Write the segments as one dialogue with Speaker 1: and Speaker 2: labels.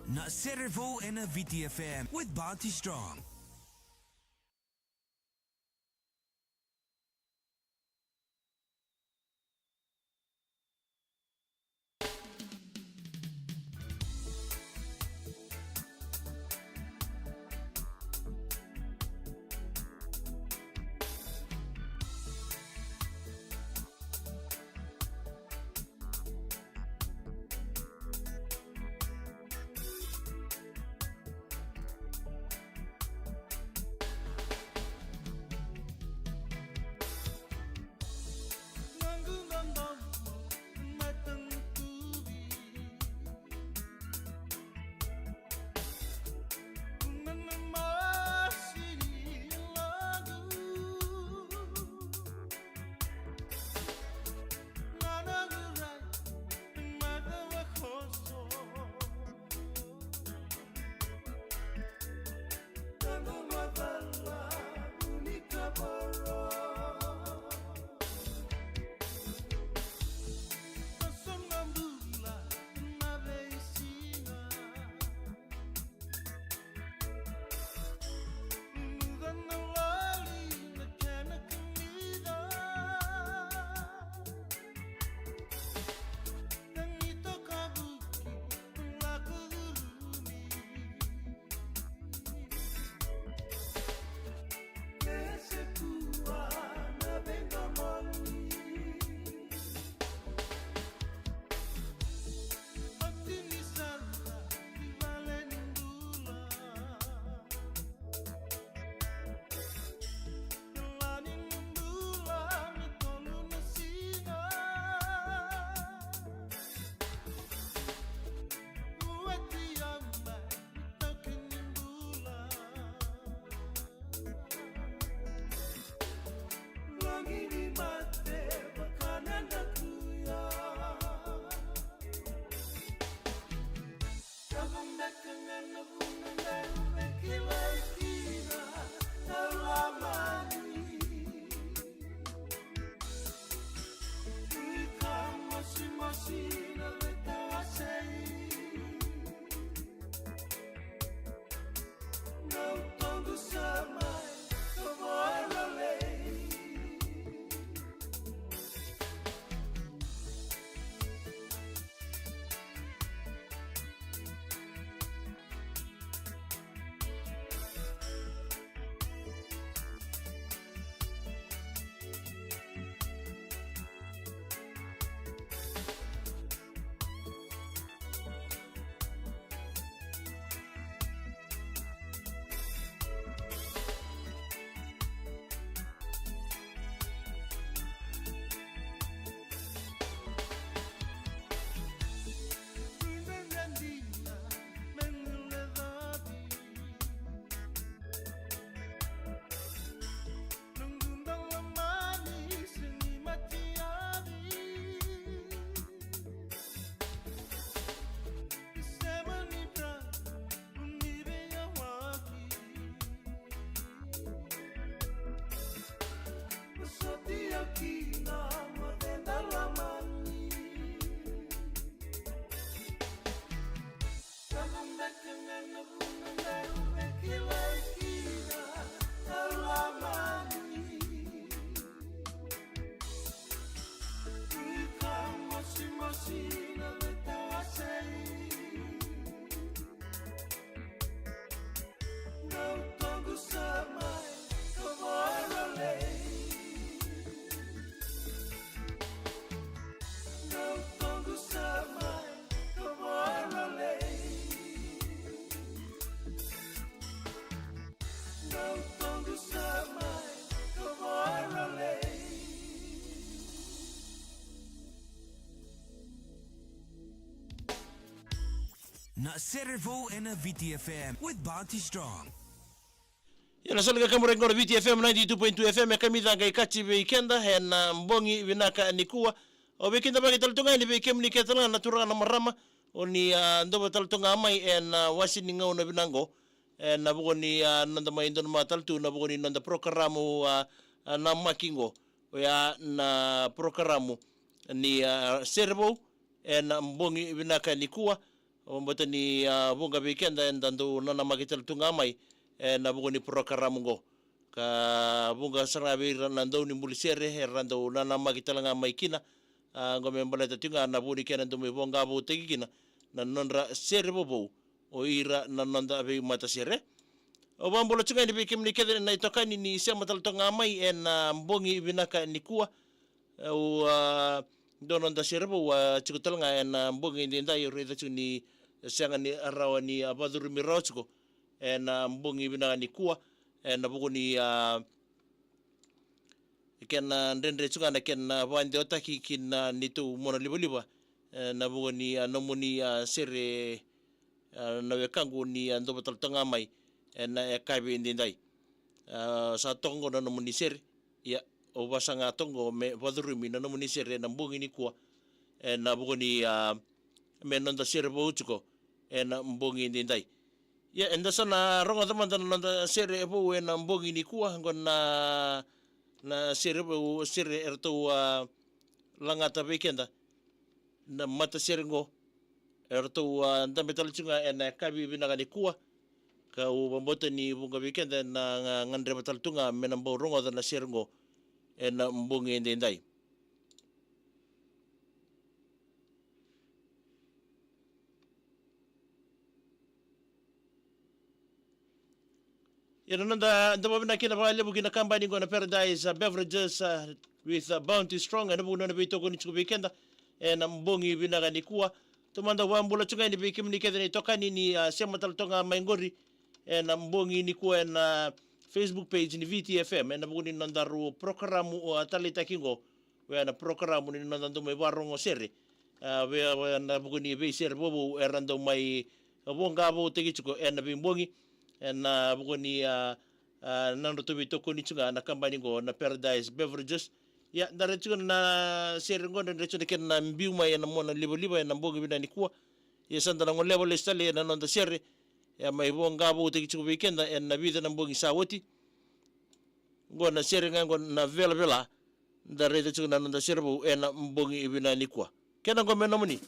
Speaker 1: na Serevou en a Viti FM with Barty Strong. Na Serevou en a Viti FM with Barty Strong.
Speaker 2: Yana solga kamurengora Viti FM 92.2 FM kami danga ikati weekenda hena mbongi winaka nikuwa o weekenda bagi taltunga ni weekend ni ketala na turana marama oni ndoba taltunga amai en wasini ngau na binango na bugoni nanda maindon mataltu na bugoni nanda programo na makingo ya na programo ni Serevou en mbongi winaka nikuwa Ombota ni bunga weekend and dando na magital tungamay na bugo ni programa ngo ka bunga sarabi nando ni mulisere rando na magital nga may kina ngome mbaleta tunga na buni kena ndo vongavoutaki kina na nodra sere vovou o ira na nonda vei-matasere. O bambolo tunga ni bikim ni kede na itokani ni sematal tungamay na mbongi binaka ni kuwa o donon da Serevou chikutal nga na mbongi ndinda yorida chuni sianga ni arawa ni abaduru mirochko na mbongi binaka ni kuwa na bugo ni ken ndendre chunga na ken voqavoutaki kin nitu mona liba na bugo ni nomuni sere na wekangu ni ando batal tungamay na kabi ndindai sa tongo na nomuni sere ya o basanga tongo me vadurumi na nomuni sere na mbongi ni kuwa na bugo ni me nonda Serevou chuko na mbongi ndindai ya enda sana ronga tamanda nonda Serevou na mbongi ni kuwa ngon na Serevou sere erto langata weekenda na matasere ngo erto ndambetal chunga na kabi binaka ni kuwa ka u bambota ni bunga weekenda na ngandre batal tunga menambo ronga na sere ngo na mbongi ndindai. Nanda mabina kina pale bugina company ngona Paradise Beverages with Bounty Strong and bugina bito ko ni weekend na mbongi binaka ni kuwa tumanda wambula chunga ni bikim ni kede ni tokani ni sematal tonga maingori na mbongi ni kuwa na Facebook page ni Viti FM na buguni nandaru programu talita kingo we na programu ni nandandu me barongo sere we na buguni be sere bobo erando mai vongavoutaki chuko na bimbongi na bugoni nando to bito ko ni chunga na company ngo na Paradise Beverages ya dare chunga na sere ngo na chunga ken na mbiu mai na mona liba na mbongi bina ni kuwa ya sanda na ngole level stale na nonda sere ya mai vongavoutaki chuko weekend na vida na mbongi sawoti ngo na sere ngo na vela dare chunga na nonda Serevou na mbongi bina ni kuwa kena ngo menomuni.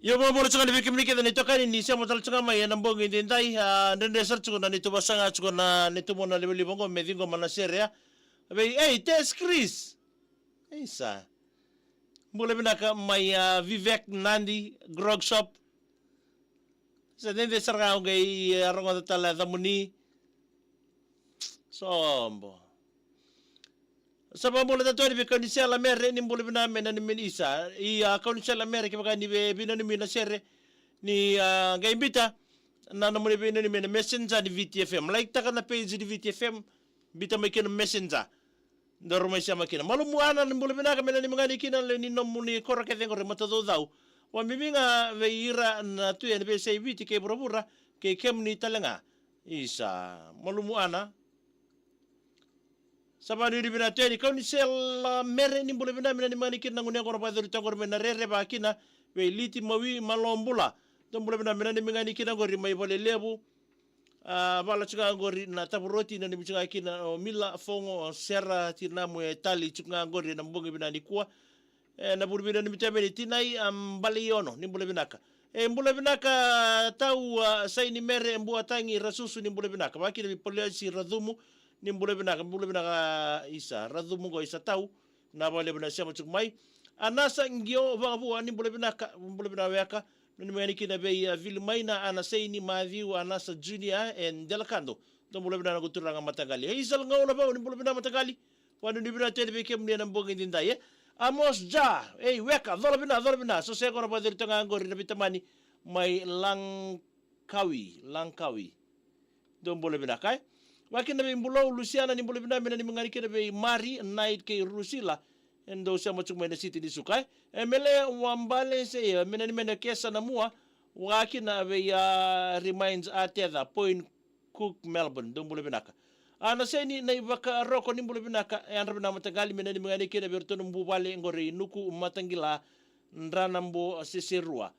Speaker 2: Yo bambolo chunga ni bikim ni kede ni tokani ni sematal chunga mai na mbongi ndindai ndende sar chunga ni tubasanga chunga na ni tumona lebeli bongo medingo mana sere ya be test Chris sa mbole binaka mai Vivek Nandi grog shop sa ndende sarga ngai arongo tala damuni sombo sababu la tatu ni kanisa la mere ni mbole bina mena ni menisa kanisa la mere kibaka ni bina ni mina sere ni ngaimbita na namule bina ni mena messenger di Viti FM like taka na page di Viti FM bita mai kena messenger ndoro mai sama kina malumu ana ni mbule binaka mena ni mangani kina le ni nomu ni kora ke ngore matado dau wa miminga veira na tu en be sei Viti ke Vuravura ke kemni talenga isa malumu ana sabani ni bina teni kau ni sel mere ni mbule bina mena ni mangani kina ngune kora pa dori tangor mena rere ba kina ve liti mawi malombula to mbule bina mena ni mangani kina ngori mai vole lebu bala chunga ngori na tapuroti na ni chunga kina mila fongo sera tina mu tali chunga ngori na mbongi bina ni kuwa na burbina ni mitameni tinai bali yono ni mbule binaka mbule binaka tau sai ni mere mbua tangi rasusu ni mbule binaka baki ni polisi radhumu ni mbule binaka isa radhumu go isa tau na bale bina siamo chukmai anasa ngio vovou ni mbule binaka weka ni meni kina be vilmaina ana seini madhiu anasa junior en delakando do mbule bina guturanga matagali isal ngauna ba ni mbule bina matagali wanu ni bina tele be kemni na mbongi ndindaye amos ja weka dhola bina so se kono pa diri tanga ngori na bitamani mai langkawi do mbule bina kai wakina be mbulo Luciana ni mbule bina mena ni mangani kina be mari night ke rusila endo sama chuma na city di sukai mele wambale se mena ni mena kesa na mua wakina be reminds ateda point cook Melbourne do mbule binaka ana seni na ibaka roko ni mbule binaka andra bina matagali mena ni mangani kina be tono mbubale ngore nuku matangila ndrana mbo seserua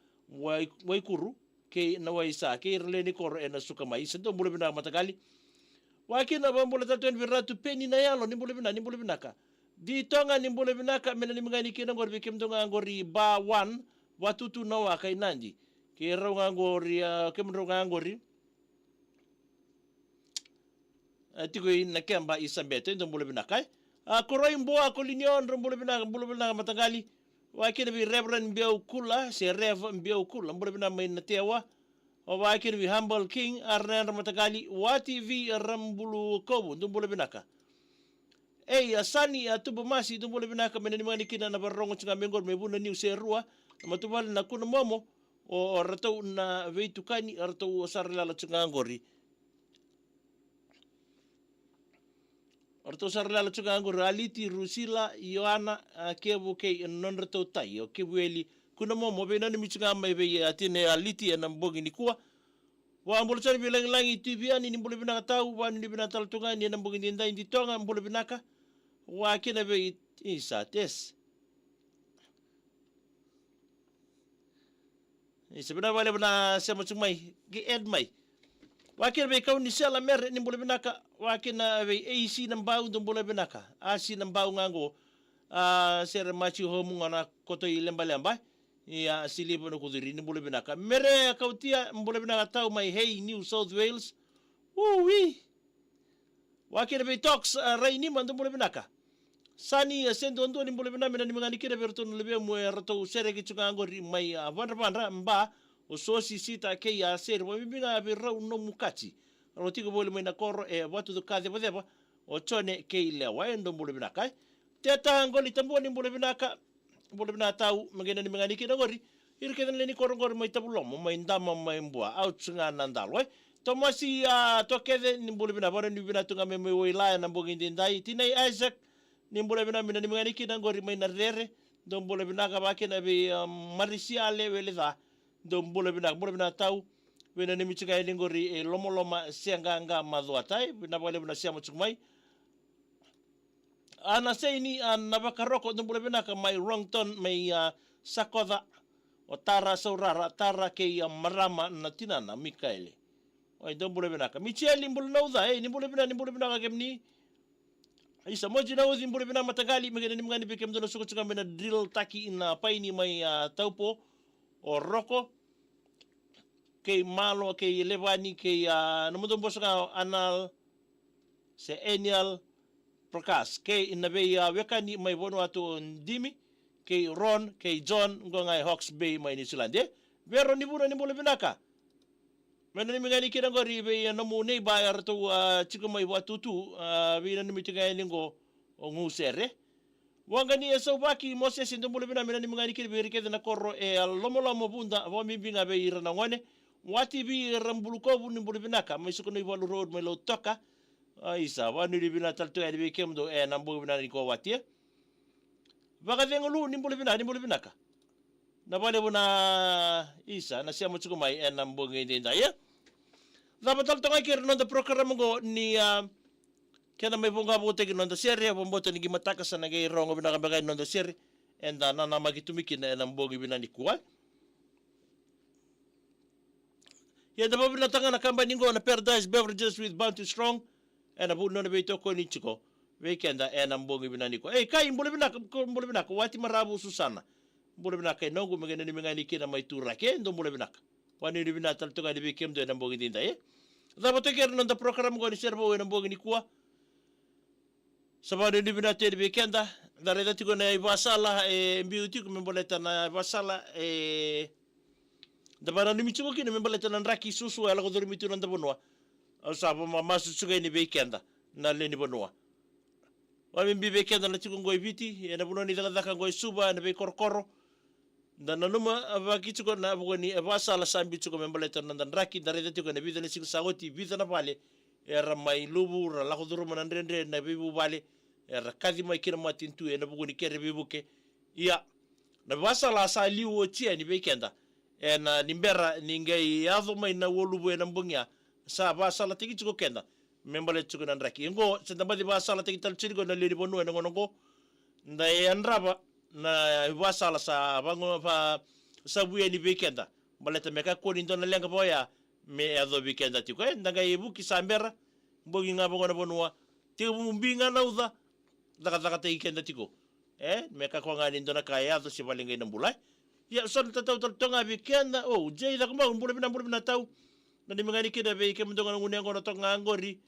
Speaker 2: waikuru ke na waisa ke irleni koro ena suka maisa do mbule binaka matagali wakina bambule tatuen viratu peni na yalo ni mbule binaka di tonga ni mbule binaka mena ni mangani kina ngori bikim tonga ngori ba wan watutu na wakai nandi ke raunga ngori kemronga ngori tiko na kemba isambete ndo mbule binaka koroi mboa kolinion mbule binaka matagali wakina bi reverend mbia ukula Serevou mbia ukula mbule binaka maina tewa wakina bi humble king arnanda matagali wati vi rambulu kobu ndo mbule binaka asani atubu masi dumbole binaka mena ni mangani kina na barongo chunga mengor mebuna ni userua matubal na kuna momo o rato na veitukani rato sarlala chunga ngori rato sarlala chunga ngori aliti rusila yoana kebu ke non rato tai o kebu eli kuna momo bena ni michunga mai be atine aliti na mbogi ni kuwa wa mbolo chani bilang langi tibiani ni mbole binaka tau wa ni binaka taltunga ni na mbogi ni ndai ndi tonga mbole binaka wakina be isa tes isa bina vale bina sema chumai ge ed mai wakina be kauni sela mer ni mbole binaka wakina be AC nambau ndo mbole binaka asi nambau ngango sere machi homu ngana koto ilemba ya silibo no kudiri ni mbole binaka mere kautia mbole binaka tau mai hey New South Wales wakina be talks raini mando mbole binaka sani sendo ndo ni mbole binaka ni mangani kire berto no lebe mo rato sere ki chunga ngori mai vandra mba o sosi sita ke ya sere mo bibinga be rau no mukachi rotiko bole mai na koro watu do kaze bodeba o chone ke ile wa ndo mbole binaka teta ngoli tambo ni mbole binaka tau magena ni mangani kire ngori irkedan leni koro ngori mai tabulomo mai ndama mai mbua au chunga nandalo tomasi tokede ni mbole binaka bara ni binaka tunga me wilaya na mbogi ndai tinai Isaac ni mbole binaka mina ni mangani kina ngori mai na rere do mbole binaka bakena be marisiale weleza do mbole binaka tau wena ni michika ili ngori lomoloma sianganga madhuatai bina bale bina siamo chukmai ana seini nabakaroko do mbole binaka mai wrongton mai sakoda o tara saurara tara ke marama na tinana Mikaeli oi do mbole binaka Micheli mbole nauda ni mbole binaka kemni isa moji na uzi mbole binaka matagali magana ni mngani bekem do suko chunga mena drill taki ina paini mai taupo o roko ke malo ke levani ke namudo bosoka anal se annual prakas ke inabe wekani mai bono atu ndimi ke Ron ke John ngongai Hawks Bay mai New Zealand vero ni buna ni mbole binaka mena ni mngani kina ngori be namu nei bayar to chiko mai watutu vina ni mitiga ningo ngusere wangani esobaki Moses ndo mbole binaka mena ni mngani kina be rikeda na korro lomolomo bunda wa mibinga be irana ngone wati bi rambuluko bu ni mbole binaka mai suko ni walu road mai lo toka Isa wanu ni bina talto ya be kem do na mbongi bina ni ko watia baka vengolu ni mbole bina ka na bale buna isa na siya mutsuko mai na mbongi dinda ya dapat talto ngai kir no da program go ni kena may voqavoutaki no da sere bomboto ni gimataka sa nagay rongo bina ka bagay no da sere and na magitumikin na mbongi bina ni kuwa ya da babila tanga na company go na Paradise Beverages with Bounty Strong and abu no na beito ko ni chiko weekend na mbongi bina ni ko kai mbole bina ko wati marabu susana mbole bina kai no go magana ni mengani kina mai tura ke ndo mbole bina wani ni bina tal tunga ni bekem do na mbongi dinda da bato ker no da program go ni Serevou na mbongi ni kuwa sabado ni bina te weekend da reda tiko na ibasala mbiuti ko memboleta na ibasala da bara ni michuko kina memboleta na raki susu ala ko dormi tu na bonwa sabo masu tsuga ni weekend na le ni bonwa wa mbi weekend na tiko ngoi Viti na bono ni daga ngoi suba na be korkoro da na numa abaki tsuko na bogoni ibasala sambi tsuko memboleta na raki da reda tiko na bidana sing sagoti bidana vale era mai lubu ra la ko dormo na ndende na bibu vale era kazi mai kina matintu na bogoni kere bibuke ya na basala sa liwo tia ni weekend na nimbera ningai yazo mai na wolubu na mbungia sa basala tiki tsuko kenda membale tsuko na raki ngo senda di basala tiki tal tsirigo na liri bonu na ngonongo nda yandraba na basala sa bango pa sabuye ni weekend baleta meka ko ni ndona lenga boya me azo weekend tiko ndanga ibuki sambera mbogi ngabo ngona bonua tiko mbinga na uza daga te weekend tiko meka ko ngani ndona kaya azo si balinga ina mbulai ya son tatau tonga weekend jei da kuma mbule bina tau na ni mengani kida be ke mndonga ngunengo no tonga ngori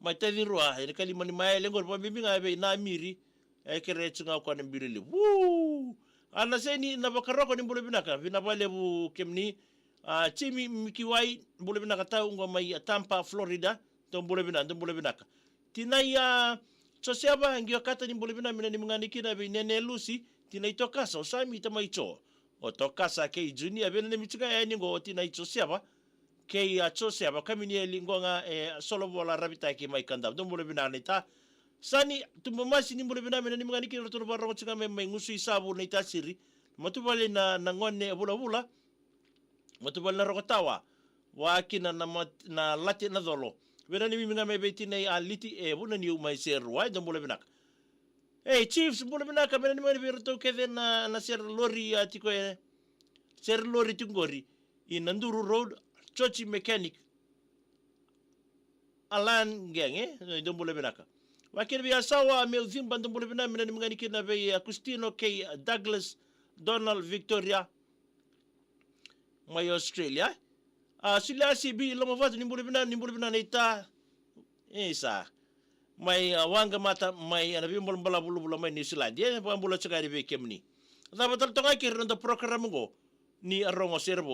Speaker 2: mai te dirua ene kali mani mai lengor pa bimbinga be na miri kere tsunga kwa mbirili ana seni na bakaroko ni mbule bina ka vina vale bu kemni chimi mikiwai mbule bina ka tau ngo mai Tampa Florida to mbule bina ka tinaya sosiaba ngio kata ni mbule bina mina ni mengani kida be nene Lucy tina itokasa osami tamaicho otokasa ke junior bene ne michuka ni ngo tina itosiaba ke atosiaba kamini elingonga solo bola rabita ke mai kanda dombole bina nita sani tumomasi ni mbole bina mena ni mngani kiro to barongo tsuka me ngusu isabu na itasiri matubale na ngone bula matubale na rokotawa wakina na lati na dolo bena ni minga me betina aliti buna ni umai serwa dombole bina Chiefs mbole bina ka bena ni mani virto ke na ser lori atiko ser lori tungori in Nanduru Road Chochi Mechanic Alan geng dombole bina ka wakir bi asawa me uzimba dombole bina mena ni mngani kina be Agustino K Douglas Donald Victoria mai Australia sila si bi lo mavatu ni mbole bina nita isa mai wanga mata mai ana bimbol bala bulu mai New Zealand pa bulu tsaka di be kemni da batal to ka kir no program go ni arongo Serevou